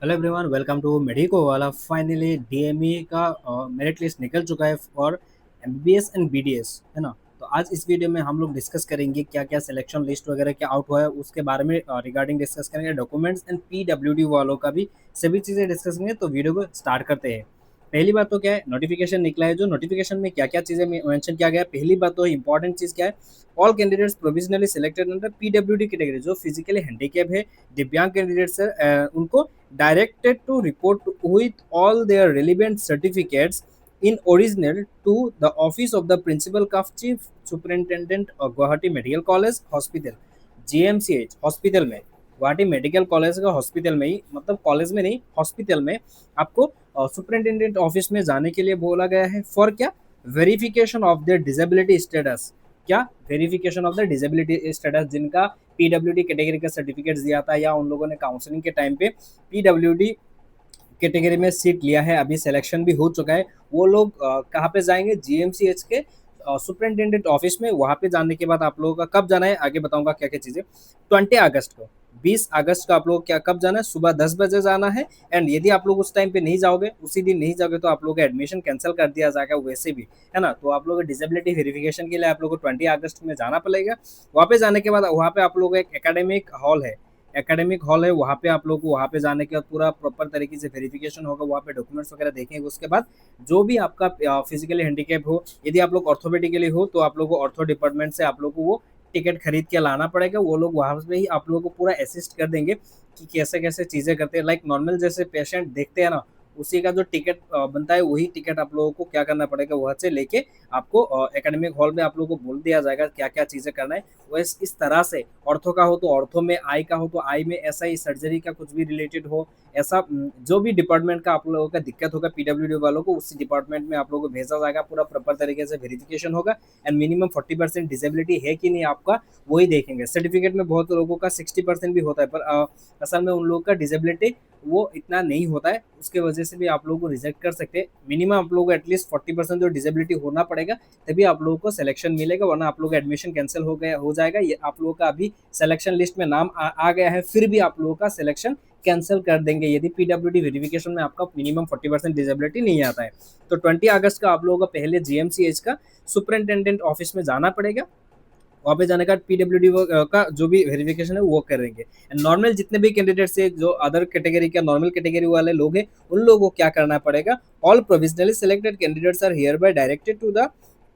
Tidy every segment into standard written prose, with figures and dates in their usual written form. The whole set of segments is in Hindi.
Hello everyone, welcome to medico वाला। फाइनली डीएमई का मेरिट लिस्ट निकल चुका है फॉर एमबीबीएस एंड बीडीएस, है ना। तो आज इस वीडियो में हम लोग डिस्कस करेंगे क्या क्या सिलेक्शन लिस्ट वगैरह क्या आउट हुआ है उसके बारे में रिगार्डिंग डिस्कस करेंगे। डॉक्यूमेंट्स एंड पीडब्ल्यूडी वालों का भी सभी चीज़ें डिस्कस करेंगे। तो वीडियो को स्टार्ट करते हैं। पहली बात तो क्या है, नोटिफिकेशन निकला है। जो नोटिफिकेशन में क्या क्या चीज़ें मेंशन किया गया है, पहली बात तो इंपॉर्टेंट चीज़ क्या है, all candidates provisionally selected under PWD category. जो फिजिकली हैंडीकैप है, दिव्यांग कैंडिडेट्स है, उनको directed to report with all their relevant certificates in original to the office of the principal of chief superintendent of Guwahati Medical College Hospital, GMCH hospital में। गुवाहाटी मेडिकल कॉलेज का हॉस्पिटल में ही, मतलब कॉलेज में नहीं, हॉस्पिटल में आपको सुपरिंटेंडेंट ऑफिस में जाने के लिए बोला गया है। फॉर क्या? Verification of their disability status. क्या? Verification of the disability status. जिनका पीडब्ल्यूडी कैटेगरी का सर्टिफिकेट दिया था या उन लोगों ने काउंसलिंग के टाइम पे पीडब्ल्यूडी कैटेगरी में सीट लिया है, अभी सिलेक्शन भी हो चुका है, वो लोग कहाँ पे जाएंगे? जीएमसीएच के सुपरिंटेंडेंट ऑफिस में। वहाँ पे जाने के बाद आप लोगों का कब जाना है, आगे बताऊंगा क्या क्या चीज़ें। 20 अगस्त को, 20 अगस्त को आप लोग क्या कब जाना है? सुबह 10 बजे जाना है। एंड यदि आप लोग उस टाइम पे नहीं जाओगे, उसी दिन नहीं जाओगे, तो आप लोगों का एडमिशन कैंसिल कर दिया जाएगा वैसे भी, है ना। तो आप लोगों को डिसेबिलिटी वेरिफिकेशन के लिए आप लोगों को 20 अगस्त में जाना पड़ेगा। वहाँ पे जाने के बाद वहाँ पे आप लोगों का एक एकेडमिक हॉल है, एकेडमिक हॉल है। वहाँ पे आप लोग को वहाँ पे जाने के बाद पूरा प्रॉपर तरीके से वेरिफिकेशन होगा। वहाँ पे डॉक्यूमेंट्स वगैरह देखेंगे। उसके बाद जो भी आपका फिजिकली हैंडीकैप हो, यदि आप लोग ऑर्थोपेडिकली हो, तो आप लोग को ऑर्थो डिपार्टमेंट से आप लोग को वो टिकट खरीद के लाना पड़ेगा। वो लोग वहाँ पे ही आप लोगों को पूरा असिस्ट कर देंगे कि कैसे कैसे चीज़ें करते हैं। लाइक नॉर्मल जैसे पेशेंट देखते हैं ना, उसी का जो टिकट बनता है, वही टिकट आप लोगों को क्या करना पड़ेगा, वहाँ से लेके आपको एकेडमिक हॉल में आप लोगों को बोल दिया जाएगा क्या क्या चीज़ें करना है। वैसे इस तरह से ऑर्थो का हो तो ऑर्थो में, आई का हो तो आई में, ऐसा ही सर्जरी का कुछ भी रिलेटेड हो, ऐसा जो भी डिपार्टमेंट का आप लोगों का दिक्कत होगा पीडब्ल्यूडी वालों को, उसी डिपार्टमेंट में आप लोगों को भेजा जाएगा। पूरा प्रॉपर तरीके से वेरिफिकेशन होगा। एंड मिनिमम 40% डिसेबिलिटी है कि नहीं आपका, वही देखेंगे। सर्टिफिकेट में बहुत लोगों का 60% भी होता है, पर असल में उन लोगों का डिसेबिलिटी वो इतना नहीं होता है, उसके वजह से भी आप लोगों को रिजेक्ट कर सकते हैं। मिनिमम आप लोगों को एटलीस्ट 40% जो डिसेबिलिटी होना पड़ेगा, तभी आप लोगों को सिलेक्शन मिलेगा, वरना आप लोगों का एडमिशन कैंसिल हो जाएगा। ये आप लोगों का अभी सिलेक्शन लिस्ट में नाम आ गया है, फिर भी आप लोगों का सिलेक्शन कैंसिल कर देंगे यदि पीडब्ल्यूडी वेरिफिकेशन में आपका मिनिमम 40% डिसेबिलिटी नहीं आता है। तो 20 अगस्त का आप लोगों का पहले जीएमसीएच का सुपरिंटेंडेंट ऑफिस में जाना पड़ेगा। वहाँ पे जाने का पीडब्ल्यूडी का जो भी वेरिफिकेशन है वो करेंगे। नॉर्मल जितने भी कैंडिडेट्स है, जो अदर कैटेगरी का नॉर्मल कैटेगरी वाले लोग हैं, उन लोगों को क्या करना पड़ेगा? All provisionally selected candidates are hereby directed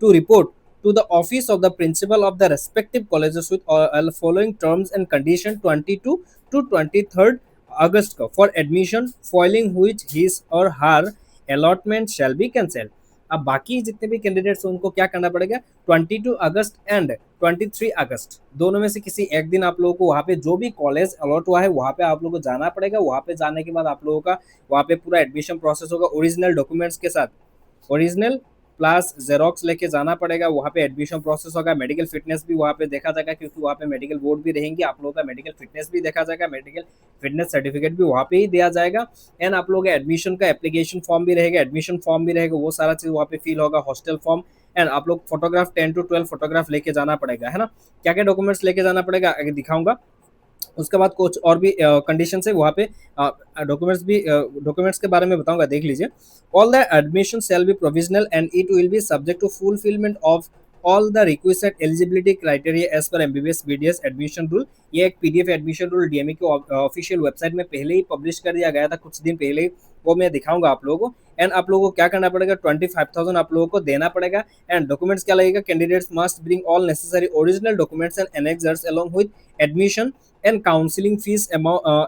to report to the office of the principal of the respective colleges with all following terms and condition 22 to 23rd August का for admission following which his or her allotment shall be cancelled। अब बाकी जितने भी कैंडिडेट्स हैं उनको क्या करना पड़ेगा? 22 अगस्त एंड 23 अगस्त दोनों में से किसी एक दिन आप लोगों को वहाँ पे जो भी कॉलेज अलॉट हुआ है वहाँ पे आप लोगों को जाना पड़ेगा। वहाँ पे जाने के बाद आप लोगों का वहाँ पे पूरा एडमिशन प्रोसेस होगा ओरिजिनल डॉक्यूमेंट्स के साथ। ओरिजिनल प्लस जेरोक्स लेके जाना पड़ेगा। वहाँ पे एडमिशन प्रोसेस होगा। मेडिकल फिटनेस भी वहाँ पे देखा जाएगा, क्योंकि वहाँ पे मेडिकल बोर्ड भी रहेंगे। आप लोगों का मेडिकल फिटनेस भी देखा जाएगा। मेडिकल फिटनेस सर्टिफिकेट भी वहाँ पे ही दिया जाएगा। एंड आप लोगों का एडमिशन का एप्लीकेशन फॉर्म भी रहेगा, एडमिशन फॉर्म भी रहेगा, वो सारा चीज़ वहाँ पे फिल होगा। हॉस्टल फॉर्म एंड आप लोग फोटोग्राफ 10 to 12 फोटोग्राफ लेके जाना पड़ेगा, है ना। क्या क्या डॉक्यूमेंट्स लेके जाना पड़ेगा आगे दिखाऊंगा। उसके बाद कुछ और भी कंडीशन है वहाँ पे, डॉक्यूमेंट्स के बारे में बताऊंगा, देख लीजिए। All the admission shall be provisional and it will be subject to fulfilment of all the requested eligibility criteria as per MBBS BDS admission rule. ये एक पीडीएफ एडमिशन रूल डीएमई के ऑफिशियल वेबसाइट में पहले ही पब्लिश कर दिया गया था कुछ दिन पहले ही, वो मैं दिखाऊंगा आप लोगों को। एंड आप लोगों को क्या करना पड़ेगा? 25,000 आप लोगों को देना पड़ेगा। एंड डॉक्यूमेंट्स क्या लगेगा? Candidates must bring all necessary original documents and annexures along with admission and counseling fees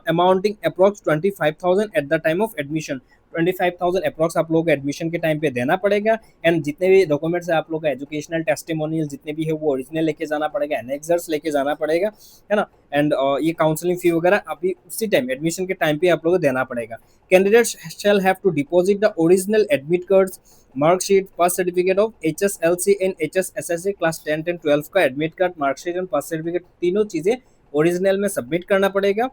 amounting approx 25,000 at the time of admission। 25,000 approx आप लोगों को एडमिशन के टाइम पे देना पड़ेगा। एंड जितने भी डॉक्यूमेंट्स है आप लोगों का एजुकेशनल टेस्टिमोनियल जितने भी है वो ओरिजिनल लेके जाना पड़ेगा, एनेक्सर्स लेके जाना पड़ेगा, है ना। एंड ये काउंसलिंग फी वगैरह अभी उसी टाइम एडमिशन के टाइम पे आप लोगों को देना पड़ेगा। Candidates shall have to deposit the original admit cards, marksheet, pass certificate of HSLC and HSSSC class 10 and 12 का admit card, marksheet and pass certificate, तीनों चीज़ें ओरिजिनल में सबमिट करना पड़ेगा।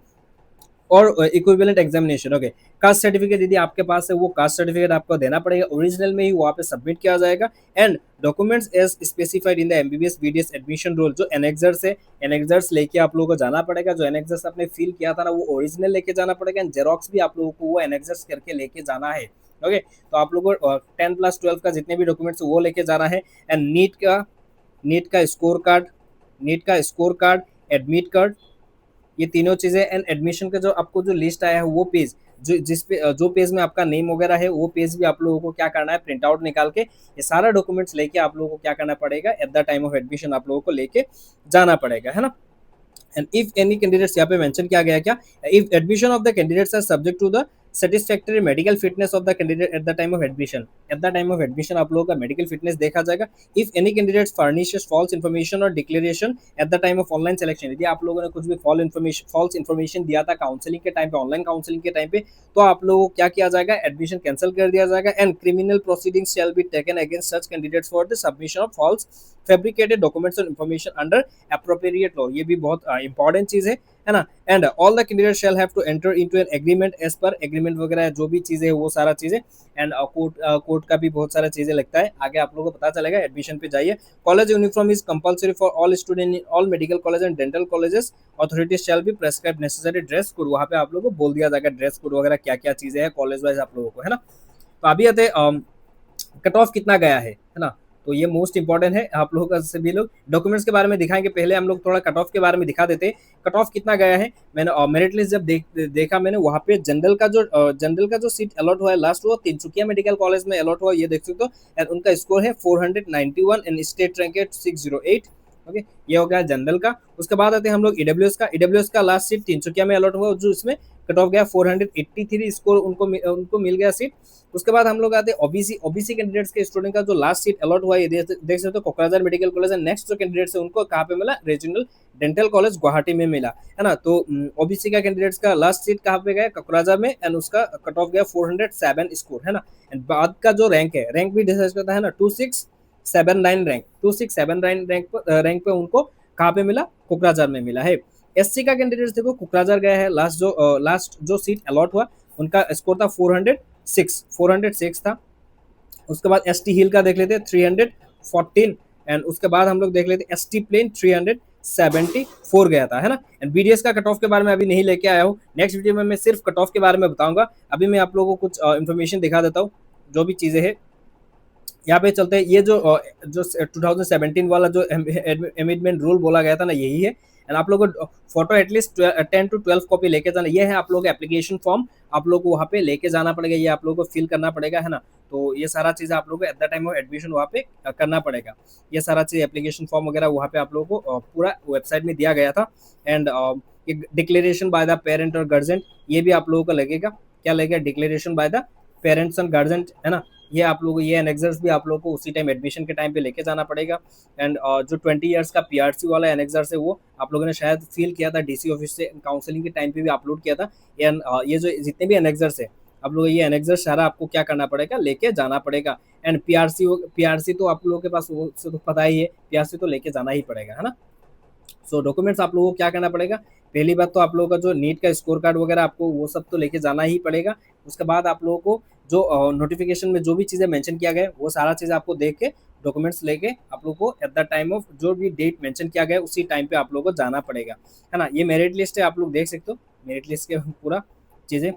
और equivalent examination. Okay, caste certificate यदि आपके पास है वो कास्ट सर्टिफिकेट आपको देना पड़ेगा, ओरिजिनल में ही वहाँ पे सबमिट किया जाएगा। And documents as specified in the MBBS BDS admission rule, जो एनेक्सर्स है एनेक्सर्स लेके आप लोगों को जाना पड़ेगा। जो एनेक्सर्स आपने फिल किया था ना वो ओरिजिनल लेके जाना पड़ेगा, एंड जेरोक्स भी आप लोगों को वो एनेक्सर्स करके लेके जाना है। ओके, तो आप लोगों को 10+12 का जितने भी डॉक्यूमेंट्स वो लेके जाना है। एंड नीट का स्कोर कार्ड, एडमिट कार्ड, ये तीनों चीजें। एंड एडमिशन का जो आपको जो लिस्ट आया है वो पेज, जो पेज में आपका नेम वगैरह है वो पेज भी आप लोगों को क्या करना है, प्रिंट आउट निकाल के ये सारा डॉक्यूमेंट्स लेके आप लोगों को क्या करना पड़ेगा, eight the time of admission आप लोगों को लेके जाना पड़ेगा, है ना। एंड इफ एनी कैंडिडेट्स, यहाँ पे मेंशन किया गया क्या, if admission of the candidates are subject to the satisfactory medical fitness of the candidate at the time of admission, आप लोगों का मेडिकल फिटनेस देखा जाएगा। If any candidate furnishes false information और declaration at the time of online selection, यदि आप लोगों ने कुछ भी फॉल्स इन्फॉर्मेशन दिया था काउंसलिंग के टाइम पे, ऑनलाइन काउंसलिंग के टाइम पे, तो आप लोगों को क्या किया जाएगा, एडमिशन कैंसिल कर दिया जाएगा। And criminal proceedings shall be taken against such candidates for the submission of false fabricated documents और इन्फॉर्मेशन अंडर एप्रोप्रिएट लॉ, ये भी बहुत इंपॉर्टेंट चीज है ना। And all the candidate shall have to enter into an agreement as per agreement वगैरह जो भी चीजें है वो सारा चीजें। एंड कोर्ट का भी बहुत सारा चीजें लगता है, आगे आप लोगों को पता चलेगा, एडमिशन पे जाइए। College uniform is compulsory for all student in all medical college and dental colleges, authorities shall be prescribe necessary dress code, वहाँ पे आप लोगों को बोल दिया जाएगा ड्रेस कोड वगैरह क्या क्या चीजें हैं कॉलेज वाइज आप लोगों को, है ना। तो अभी आते कट ऑफ कितना गया है ना, तो ये मोस्ट इंपॉर्टेंट है। आप लोगों का सभी लोग डॉक्यूमेंट्स के बारे में दिखाएंगे, पहले हम लोग थोड़ा कट ऑफ के बारे में दिखा देते हैं। कट ऑफ कितना गया है, मैंने मेरिट लिस्ट जब देखा मैंने, वहाँ पे जनरल का जो सीट अलॉट हुआ है लास्ट, वो तिनसुकिया मेडिकल कॉलेज में अलॉट हुआ, ये देख सकते हो। एंड उनका स्कोर है 491 एंड स्टेट रैंक है 608। ओके, ये हो गया जनरल का। उसके बाद आते हैं हम लोग ईडब्ल्यूएस का लास्ट सीट तिनसुकिया में अलॉट हुआ, जो इसमें कट ऑफ गया 483 स्कोर, उनको मिल गया सीट। उसके बाद हम लोग आते हैं ओबीसी कैंडिडेट्स के स्टूडेंट का जो लास्ट सीट अलॉट हुआ है, देख सकते हो Kokrajhar medical college. And next जो कैंडिडेट्स है उनको कहाँ पे मिला, रीजनल डेंटल कॉलेज गुवाहाटी में मिला, है ना। तो ओबीसी का कैंडिडेट्स का लास्ट सीट कहाँ पे गया, कोकराझार में, एंड उसका कट ऑफ गया 407 स्कोर, है ना। एंड बाद का जो रैंक है, रैंक भी डिसाइड करता है ना, 2679 रैंक पे उनको कहाँ पे मिला, कोकराझार में मिला है। एससी का कैंडिडेट्स देखो कोकराझार गया है, लास्ट जो सीट अलॉट हुआ उनका स्कोर था 406 था। उसके बाद एसटी हिल का देख लेते हैं 314। एंड उसके बाद हम लोग देख लेते हैं एसटी प्लेन 374 गया था, है ना। एंड बीडीएस का कट ऑफ के बारे में अभी नहीं लेके आया हूँ, नेक्स्ट वीडियो में मैं सिर्फ कट ऑफ के बारे में बताऊंगा। अभी मैं आप लोगों को कुछ इन्फॉर्मेशन दिखा देता हूँ, जो भी चीजें हैं यहाँ पे चलते हैं। ये जो 2017 वाला जो अमेंडमेंट रूल बोला गया था ना, यही है। एंड आप लोगों को फोटो एटलीस्ट 10 to 12 कॉपी लेके जाना, ये है आप लोगों का एप्लीकेशन फॉर्म, आप लोगों को वहाँ पे लेके जाना पड़ेगा, ये आप लोगों को फिल करना पड़ेगा, है ना। तो ये सारा चीज़ आप लोगों को eight the time of admission वहाँ पे करना पड़ेगा। ये सारा चीज़ एप्लीकेशन फॉर्म वगैरह वहाँ पे आप लोगों को पूरा वेबसाइट में दिया गया था। And declaration by the parent और गार्जियन, ये भी आप लोगों को लगेगा, क्या लगेगा, declaration by the parents and guardian, है ना। ये आप लोग ये एनेक्सर्स भी आप लोगों को उसी टाइम एडमिशन के टाइम पे लेके जाना पड़ेगा। एंड जो 20 इयर्स का पीआरसी वाला एनेक्सर्स है वो आप लोगों ने शायद फील किया था डीसी ऑफिस से, काउंसलिंग के टाइम पे भी अपलोड किया था। एंड ये जो जितने भी एनेक्सर्स है आप लोग, ये एनेक्सर्स सारा आपको क्या करना पड़ेगा, लेके जाना पड़ेगा। एंड पीआरसी तो आप लोगों के पास वो तो पता ही है, पीआरसी तो लेके जाना ही पड़ेगा, है ना। सो डॉक्यूमेंट्स आप लोगों को क्या करना पड़ेगा, पहली बात तो आप लोगों का जो नीट का स्कोर कार्ड वगैरह आपको वो सब तो लेके जाना ही पड़ेगा। उसके बाद आप लोगों को जो नोटिफिकेशन में जो भी चीज़ें मेंशन किया गया है वो सारा चीज़ आपको देख के डॉक्यूमेंट्स लेके आप लोग को एट द टाइम ऑफ जो भी डेट मेंशन किया गया है उसी टाइम पे आप लोगों को जाना पड़ेगा, है ना। ये मेरिट लिस्ट है, आप लोग देख सकते हो मेरिट लिस्ट के पूरा चीज़ें।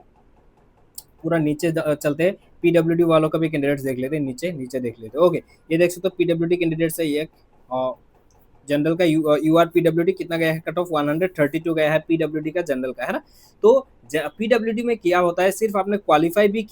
पूरा नीचे चलते हैं, पीडब्ल्यूडी वालों का भी कैंडिडेट्स देख लेते हैं, नीचे नीचे देख लेते हैं। ओके, ये देख सकते हो पीडब्ल्यूडी कैंडिडेट्स है ये। जनरल का यूआर पीडब्ल्यूडी कितना गया है, कट ऑफ 132 गया है पीडब्ल्यूडी का, जनरल का, है ना। तो पीडब्ल्यूडी में क्या होता है, सिर्फ आपने क्वालिफाई भी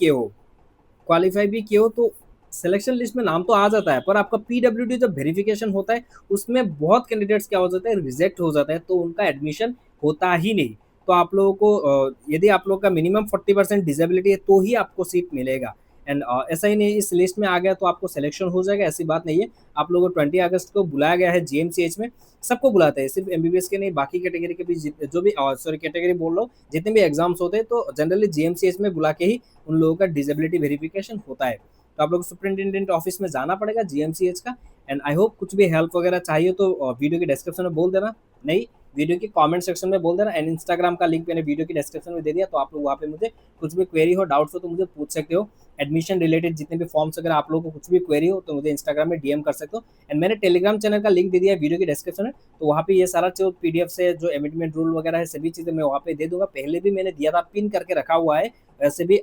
किए हो तो सिलेक्शन लिस्ट में नाम तो आ जाता है, पर आपका पीडब्ल्यूडी जब वेरिफिकेशन होता है उसमें बहुत कैंडिडेट्स क्या हो जाता है, रिजेक्ट हो जाता है, तो उनका एडमिशन होता ही नहीं। तो आप लोगों को यदि आप लोग का मिनिमम 40% डिसेबिलिटी है तो ही आपको सीट मिलेगा। एंड ऐसा ही नहीं इस लिस्ट में आ गया तो आपको सिलेक्शन हो जाएगा, ऐसी बात नहीं है। आप लोगों को 20 अगस्त को बुलाया गया है जीएमसीएच में, सबको बुलाते हैं, सिर्फ एमबीबीएस के नहीं, बाकी कैटेगरी के भी जो भी कैटेगरी बोल लो, जितने भी एग्जाम्स होते हैं तो जनरली जीएमसीएच में बुला के ही उन लोगों का डिसेबिलिटी वेरिफिकेशन होता है। तो आप लोग सुपरिटेंडेंट ऑफिस में जाना पड़ेगा जीएमसीएच का। एंड आई होप कुछ भी हेल्प वगैरह चाहिए तो वीडियो के डिस्क्रिप्शन में बोल देना, नहीं वीडियो की कमेंट सेक्शन में बोल देना, एंड इंस्टाग्राम का लिंक मैंने वीडियो की डिस्क्रिप्शन में दे दिया, तो आप लोग वहाँ पे मुझे कुछ भी क्वेरी हो, डाउट्स हो तो मुझे पूछ सकते हो। एडमिशन रिलेटेड जितने भी फॉर्म्स वगैरह आप लोगों को कुछ भी क्वेरी हो तो मुझे इंस्टाग्राम में डीएम कर सकते हो। एंड मैंने टेलीग्राम चैनल का लिंक दे दिया है वीडियो की डिस्क्रिप्शन में, तो वहाँ पे ये सारा जो पीडीएफ से जो एमिटमेंट रूल वगैरह है सभी चीज़ें मैं वहाँ पे दे दूंगा। पहले भी मैंने दिया था, पिन करके रखा हुआ है वैसे भी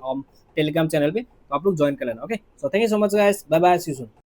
टेलीग्राम चैनल पे, तो आप लोग ज्वाइन कर लेना। Okay, so thank you so much guys, bye bye, see you soon.